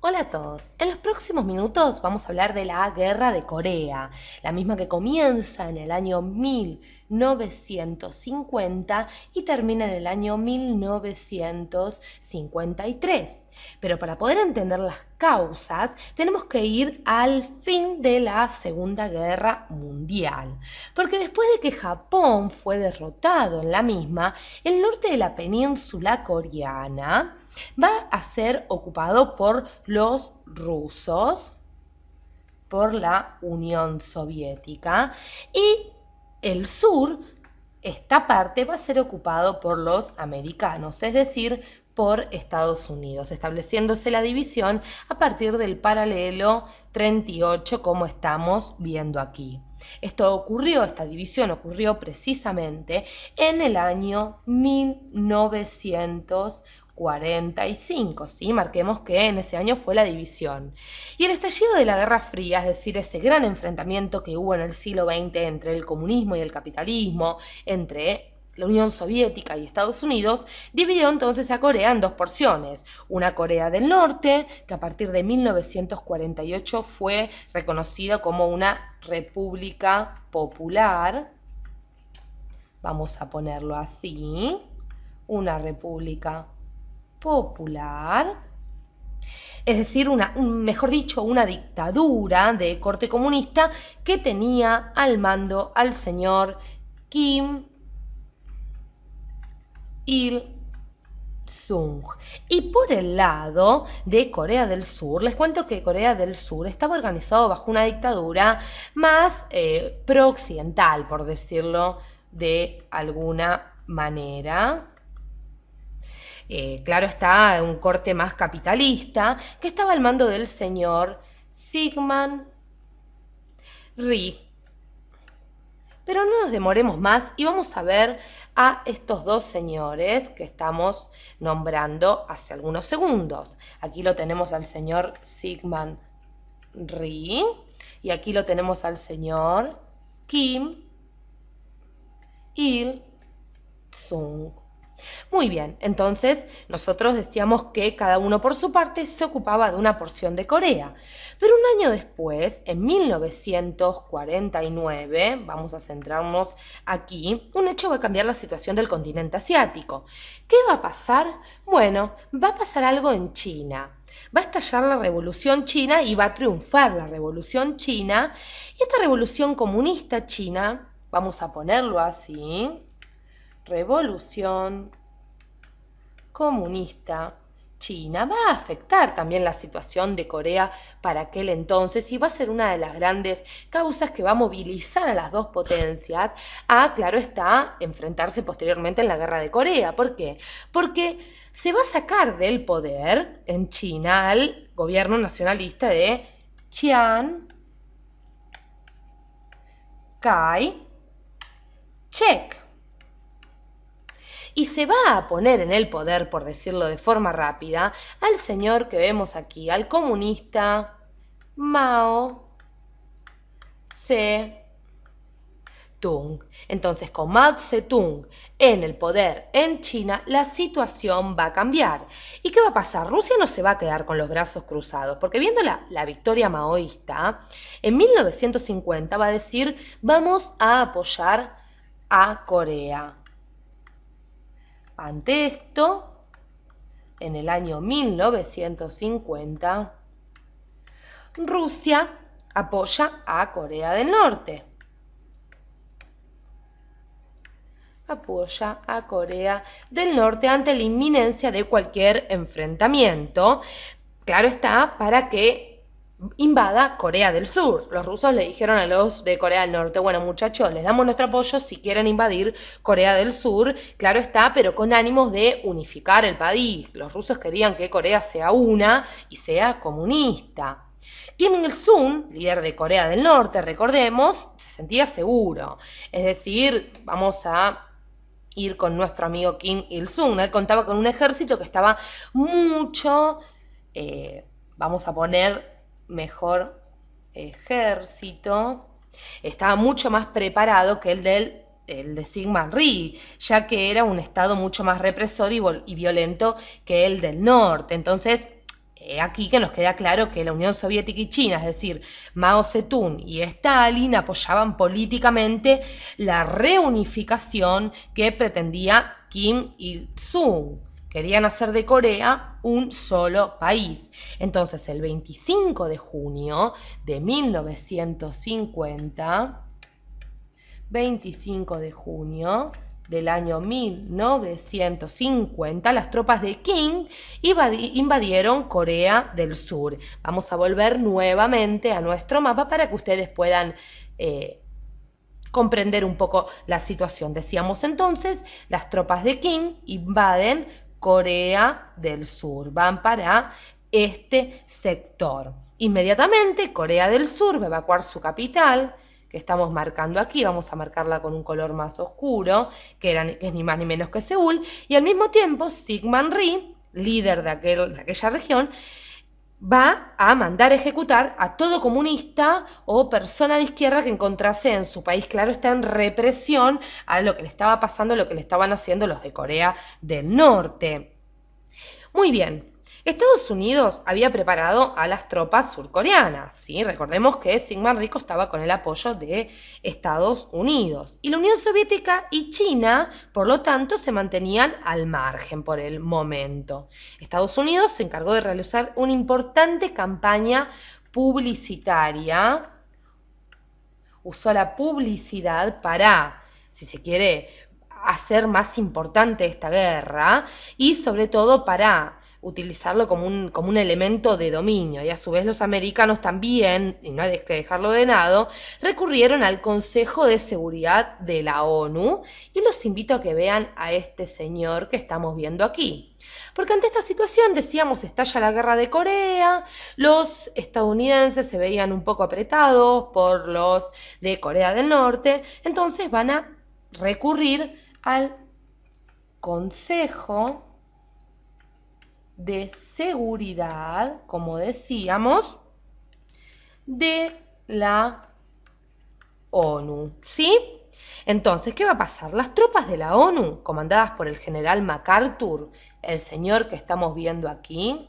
Hola a todos. En los próximos minutos vamos a hablar de la Guerra de Corea, la misma que comienza en el año 1950 y termina en el año 1953. Pero para poder entender las causas, tenemos que ir al fin de la Segunda Guerra Mundial. Porque después de que Japón fue derrotado en la misma, el norte de la península coreana va a ser ocupado por los rusos, por la Unión Soviética, y el sur, esta parte, va a ser ocupado por los americanos, es decir, por Estados Unidos, estableciéndose la división a partir del paralelo 38, como estamos viendo aquí. Esta división ocurrió precisamente en el año 1945, ¿sí? Marquemos que en ese año fue la división. Y el estallido de la Guerra Fría, es decir, ese gran enfrentamiento que hubo en el siglo XX entre el comunismo y el capitalismo, entre la Unión Soviética y Estados Unidos, dividió entonces a Corea en dos porciones. Una Corea del Norte, que a partir de 1948 fue reconocida como una república popular, vamos a ponerlo así, una república popular, es decir, mejor dicho, una dictadura de corte comunista que tenía al mando al señor Kim Il-sung. Y por el lado de Corea del Sur, les cuento que Corea del Sur estaba organizado bajo una dictadura más pro-occidental, por decirlo de alguna manera. Claro está, un corte más capitalista, que estaba al mando del señor Syngman Rhee. Pero no nos demoremos más y vamos a ver a estos dos señores que estamos nombrando hace algunos segundos. Aquí lo tenemos al señor Syngman Rhee y aquí lo tenemos al señor Kim Il-sung. Muy bien, entonces nosotros decíamos que cada uno por su parte se ocupaba de una porción de Corea. Pero un año después, en 1949, vamos a centrarnos aquí, un hecho va a cambiar la situación del continente asiático. ¿Qué va a pasar? Bueno, va a pasar algo en China. Va a estallar la revolución china y va a triunfar la revolución china. Y esta revolución comunista china, vamos a ponerlo así, revolución comunista china, va a afectar también la situación de Corea para aquel entonces y va a ser una de las grandes causas que va a movilizar a las dos potencias a, claro está, enfrentarse posteriormente en la guerra de Corea. ¿Por qué? Porque se va a sacar del poder en China al gobierno nacionalista de Chiang Kai-shek. Y se va a poner en el poder, por decirlo de forma rápida, al señor que vemos aquí, al comunista Mao Zedong. Entonces, con Mao Zedong en el poder en China, la situación va a cambiar. ¿Y qué va a pasar? Rusia no se va a quedar con los brazos cruzados, porque viendo la victoria maoísta, en 1950 va a decir, vamos a apoyar a Corea. Ante esto, en el año 1950, Rusia apoya a Corea del Norte. Apoya a Corea del Norte ante la inminencia de cualquier enfrentamiento. Claro está, para que invada Corea del Sur. Los rusos le dijeron a los de Corea del Norte, bueno muchachos, les damos nuestro apoyo si quieren invadir Corea del Sur, claro está, pero con ánimos de unificar el país. Los rusos querían que Corea sea una y sea comunista. Kim Il-sung, líder de Corea del Norte, recordemos, se sentía seguro. Es decir, vamos a ir con nuestro amigo Kim Il-sung. Él contaba con un ejército que estaba mucho, vamos a poner mejor ejército, estaba mucho más preparado que el de Syngman Rhee, ya que era un estado mucho más represor y violento que el del norte. Entonces, Aquí que nos queda claro que la Unión Soviética y China, es decir, Mao Zedong y Stalin, apoyaban políticamente la reunificación que pretendía Kim Il-sung. Querían hacer de Corea un solo país. Entonces, el 25 de junio de 1950, 25 de junio del año 1950, las tropas de Kim invadieron Corea del Sur. Vamos a volver nuevamente a nuestro mapa para que ustedes puedan comprender un poco la situación. Decíamos entonces, las tropas de Kim invaden Corea del Sur, van para este sector. Inmediatamente Corea del Sur va a evacuar su capital, que estamos marcando aquí, vamos a marcarla con un color más oscuro, que es ni más ni menos que Seúl, y al mismo tiempo Syngman Rhee, líder de aquella región, va a mandar ejecutar a todo comunista o persona de izquierda que encontrase en su país. Claro, está en represión a lo que le estaba pasando, lo que le estaban haciendo los de Corea del Norte. Muy bien. Estados Unidos había preparado a las tropas surcoreanas, ¿sí? Recordemos que Syngman Rhee estaba con el apoyo de Estados Unidos. Y la Unión Soviética y China, por lo tanto, se mantenían al margen por el momento. Estados Unidos se encargó de realizar una importante campaña publicitaria. Usó la publicidad para, si se quiere, hacer más importante esta guerra y sobre todo para utilizarlo como un elemento de dominio. Y a su vez los americanos también, y no hay que dejarlo de lado, recurrieron al Consejo de Seguridad de la ONU, y los invito a que vean a este señor que estamos viendo aquí. Porque ante esta situación, decíamos, estalla la guerra de Corea, los estadounidenses se veían un poco apretados por los de Corea del Norte, entonces van a recurrir al Consejo de Seguridad, como decíamos, de la ONU, ¿sí? Entonces, ¿qué va a pasar? Las tropas de la ONU, comandadas por el general MacArthur, el señor que estamos viendo aquí,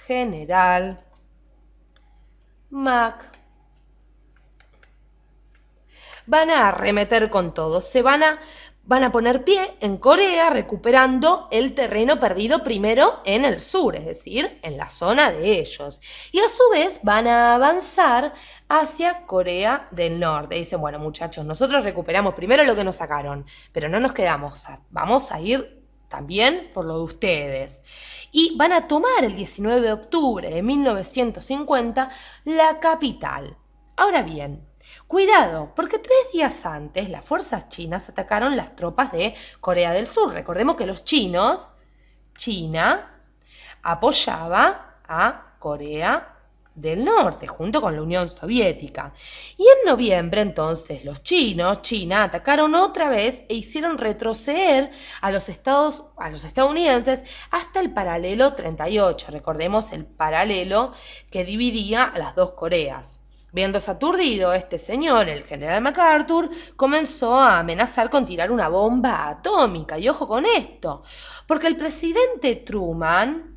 general MacArthur, van a arremeter con todo, van a poner pie en Corea, recuperando el terreno perdido primero en el sur, es decir, en la zona de ellos. Y a su vez van a avanzar hacia Corea del Norte. Dicen, bueno, muchachos, nosotros recuperamos primero lo que nos sacaron, pero no nos quedamos, vamos a ir también por lo de ustedes. Y van a tomar el 19 de octubre de 1950 la capital. Ahora bien, cuidado, porque 3 días antes las fuerzas chinas atacaron las tropas de Corea del Sur. Recordemos que China apoyaba a Corea del Norte junto con la Unión Soviética. Y en noviembre entonces China, atacaron otra vez e hicieron retroceder a los estadounidenses hasta el paralelo 38. Recordemos el paralelo que dividía a las dos Coreas. Viéndose aturdido, este señor, el general MacArthur, comenzó a amenazar con tirar una bomba atómica. Y ojo con esto, porque el presidente Truman,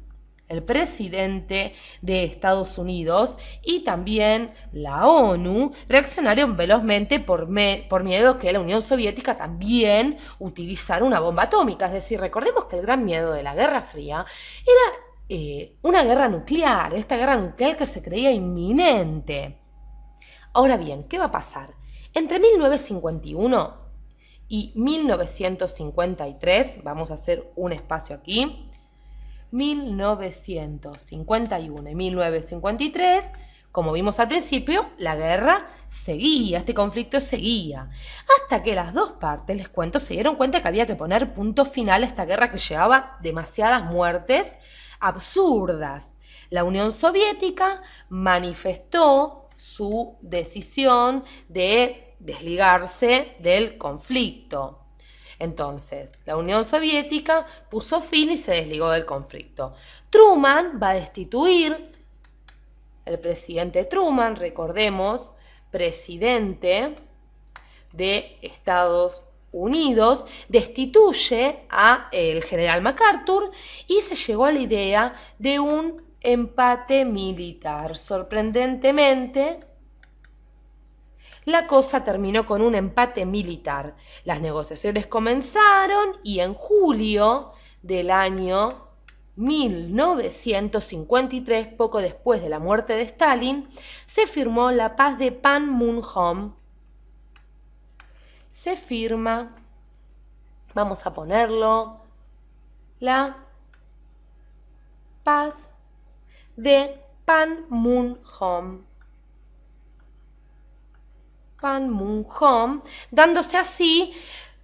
el presidente de Estados Unidos y también la ONU reaccionaron velozmente por miedo que la Unión Soviética también utilizara una bomba atómica. Es decir, recordemos que el gran miedo de la Guerra Fría era una guerra nuclear, esta guerra nuclear que se creía inminente. Ahora bien, ¿qué va a pasar? Entre 1951 y 1953, vamos a hacer un espacio aquí, 1951 y 1953, como vimos al principio, la guerra seguía, este conflicto seguía, hasta que las dos partes, les cuento, se dieron cuenta que había que poner punto final a esta guerra que llevaba demasiadas muertes absurdas. La Unión Soviética manifestó su decisión de desligarse del conflicto. Entonces, la Unión Soviética puso fin y se desligó del conflicto. Truman va a destituir, el presidente Truman, recordemos, presidente de Estados Unidos, destituye a el general MacArthur y se llegó a la idea de un empate militar. Sorprendentemente, la cosa terminó con un empate militar. Las negociaciones comenzaron y en julio del año 1953, poco después de la muerte de Stalin, se firmó la paz de Panmunjom. Se firma, vamos a ponerlo, la paz de Panmunjom. Panmunjom, dándose así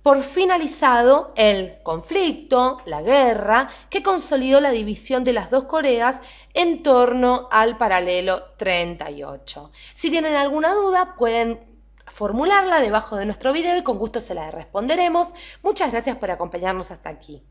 por finalizado el conflicto, la guerra, que consolidó la división de las dos Coreas en torno al paralelo 38. Si tienen alguna duda, pueden formularla debajo de nuestro video y con gusto se la responderemos. Muchas gracias por acompañarnos hasta aquí.